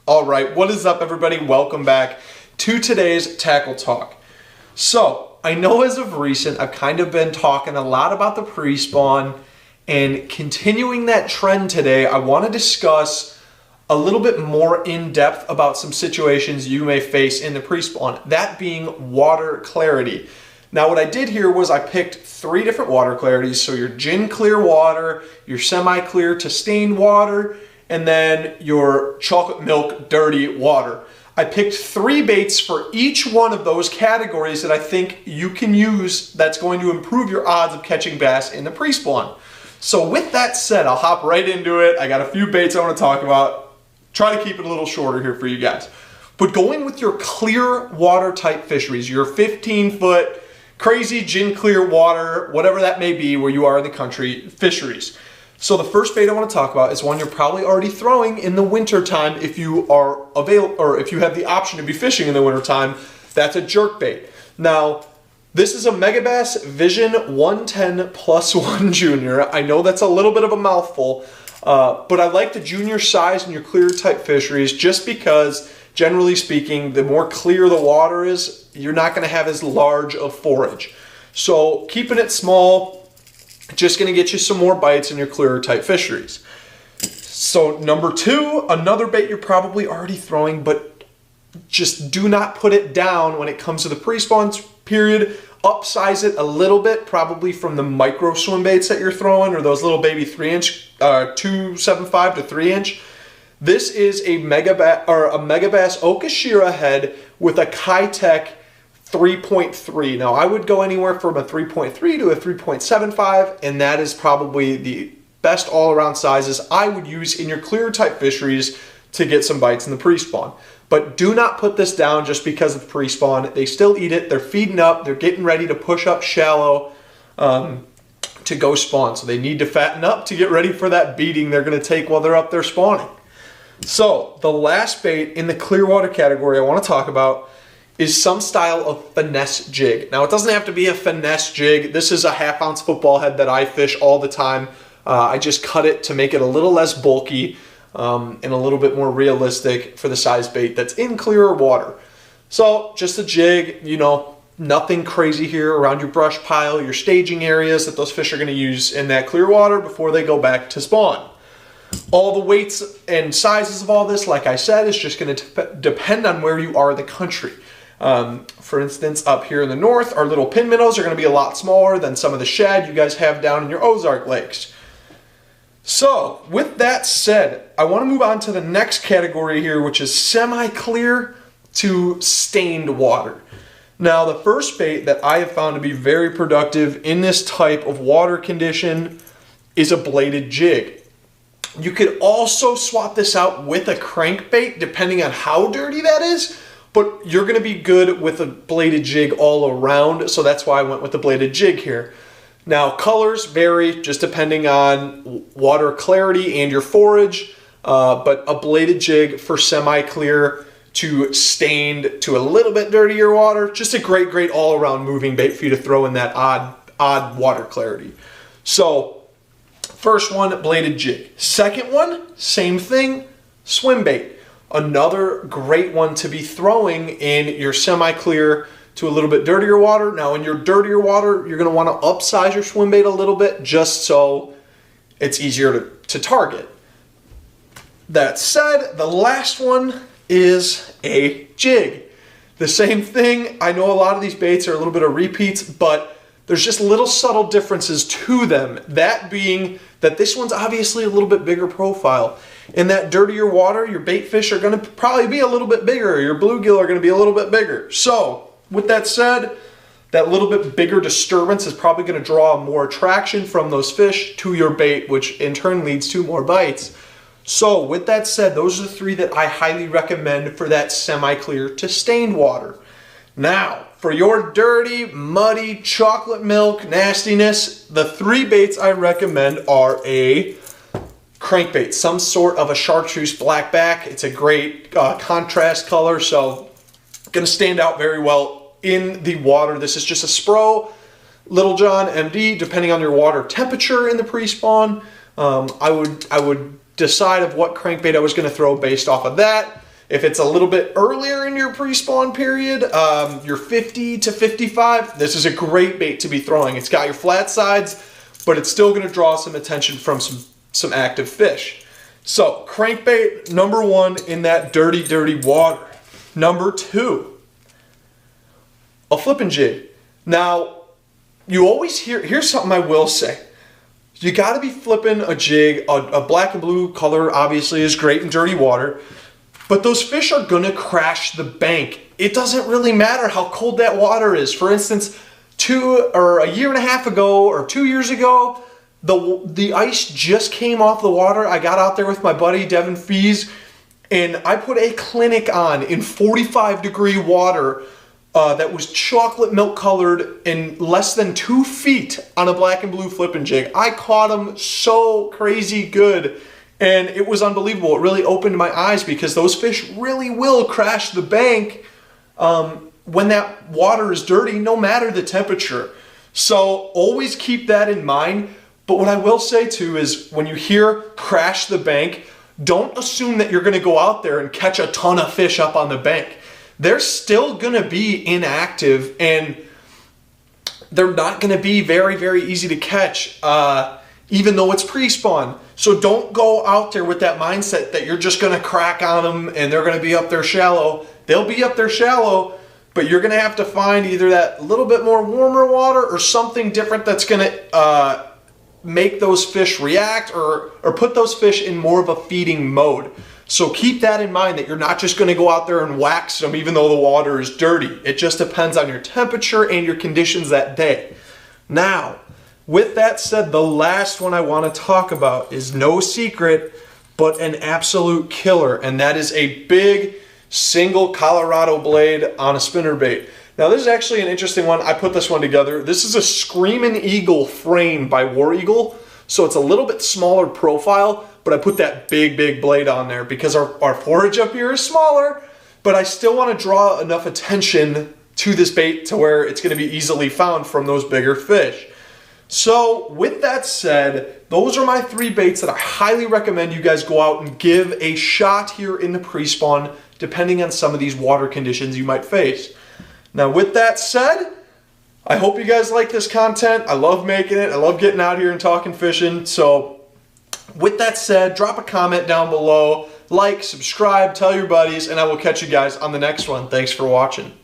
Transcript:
All right, what is up everybody? Welcome back to today's Tackle Talk. So, I know as of recent, I've kind of been talking a lot about the Prespawn, and continuing that trend today, I want to discuss a little bit more in depth about some situations you may face in the Prespawn, that being water clarity. Now what I did here was I picked 3 different water clarities, so your gin clear water, your semi-clear to stained water, and then your chocolate milk dirty water. I picked 3 baits for each one of those categories that I think you can use that's going to improve your odds of catching bass in the Prespawn. So with that said, I'll hop right into it. I got a few baits I want to talk about. Try to keep it a little shorter here for you guys. But going with your clear water type fisheries, your 15-foot crazy gin clear water, whatever that may be where you are in the country, fisheries. So the first bait I want to talk about is one you're probably already throwing in the winter time if you are available, or if you have the option to be fishing in the winter time. That's a jerkbait. Now, this is a Megabass Vision 110+1 Junior. I know that's a little bit of a mouthful, but I like the junior size in your clear type fisheries just because, generally speaking, the more clear the water is, you're not going to have as large of forage. So keeping it small, just going to get you some more bites in your clearer type fisheries. So number 2, another bait you're probably already throwing, but just do not put it down when it comes to the Prespawn period. Upsize it a little bit, probably from the micro swim baits that you're throwing, or those little baby 3-inch, 2.75 to 3-inch. This is a Megabass Okashira head with a Kitech 3.3. Now I would go anywhere from a 3.3 to a 3.75, and that is probably the best all-around sizes I would use in your clear type fisheries to get some bites in the Prespawn. But do not put this down just because of the Prespawn. They still eat it. They're feeding up. They're getting ready to push up shallow to go spawn. So they need to fatten up to get ready for that beating they're going to take while they're up there spawning. So the last bait in the clear water category I want to talk about is some style of finesse jig. Now it doesn't have to be a finesse jig. This is a 1/2 ounce football head that I fish all the time. I just cut it to make it a little less bulky and a little bit more realistic for the size bait that's in clearer water. So just a jig, you know, nothing crazy here around your brush pile, your staging areas that those fish are going to use in that clear water before they go back to spawn. All the weights and sizes of all this, like I said, is just going to depend on where you are in the country. For instance, up here in the north, our little pin minnows are going to be a lot smaller than some of the shad you guys have down in your Ozark lakes. So, with that said, I want to move on to the next category here, which is semi-clear to stained water. Now, the first bait that I have found to be very productive in this type of water condition is a bladed jig. You could also swap this out with a crankbait, depending on how dirty that is, but you're going to be good with a bladed jig all around, so that's why I went with the bladed jig here. Now, colors vary just depending on water clarity and your forage, but a bladed jig for semi-clear to stained to a little bit dirtier water, just a great all-around moving bait for you to throw in that odd water clarity. So, first one, bladed jig. Second one, same thing, swim bait. Another great one to be throwing in your semi-clear to a little bit dirtier water. Now in your dirtier water, you're going to want to upsize your swim bait a little bit just so it's easier to target. That said, the last one is a jig. The same thing. I know a lot of these baits are a little bit of repeats, but there's just little subtle differences to them. That being that this one's obviously a little bit bigger profile. In that dirtier water, your bait fish are going to probably be a little bit bigger. Your bluegill are going to be a little bit bigger. So, with that said, that little bit bigger disturbance is probably going to draw more attraction from those fish to your bait, which in turn leads to more bites. So, with that said, those are the 3 that I highly recommend for that semi-clear to stained water. Now, for your dirty, muddy, chocolate milk nastiness, the 3 baits I recommend are a crankbait, some sort of a chartreuse black back. It's a great contrast color, so going to stand out very well in the water. This is just a Spro Little John MD, depending on your water temperature in the Prespawn. I would decide of what crankbait I was going to throw based off of that. If it's a little bit earlier in your pre-spawn period, you're 50 to 55, this is a great bait to be throwing. It's got your flat sides, but it's still gonna draw some attention from some active fish. So crankbait, number one in that dirty, dirty water. Number two, a flipping jig. Now, you always here's something I will say. You gotta be flipping a jig. A black and blue color obviously is great in dirty water, but those fish are gonna crash the bank. It doesn't really matter how cold that water is. For instance, a year and a half ago or 2 years ago, the ice just came off the water. I got out there with my buddy Devin Fees, and I put a clinic on in 45-degree water that was chocolate milk colored in less than 2 feet on a black and blue flipping jig. I caught them so crazy good, and it was unbelievable. It really opened my eyes because those fish really will crash the bank when that water is dirty, no matter the temperature. So always keep that in mind. But what I will say too is when you hear crash the bank, don't assume that you're gonna go out there and catch a ton of fish up on the bank. They're still gonna be inactive, and they're not gonna be very, very easy to catch, even though it's pre-spawn. So don't go out there with that mindset that you're just gonna crack on them and they're gonna be up there shallow. They'll be up there shallow, but you're gonna have to find either that little bit more warmer water or something different that's gonna make those fish react or put those fish in more of a feeding mode. So keep that in mind, that you're not just gonna go out there and wax them even though the water is dirty. It just depends on your temperature and your conditions that day. Now, with that said, the last one I wanna talk about is no secret, but an absolute killer, and that is a big single Colorado blade on a spinnerbait. Now this is actually an interesting one. I put this one together. This is a Screamin' Eagle frame by War Eagle. So it's a little bit smaller profile, but I put that big, big blade on there because our forage up here is smaller, but I still want to draw enough attention to this bait to where it's going to be easily found from those bigger fish. So with that said, those are my 3 baits that I highly recommend you guys go out and give a shot here in the pre-spawn, depending on some of these water conditions you might face. Now with that said, I hope you guys like this content. I love making it. I love getting out here and talking fishing. So with that said, drop a comment down below, like, subscribe, tell your buddies, and I will catch you guys on the next one. Thanks for watching.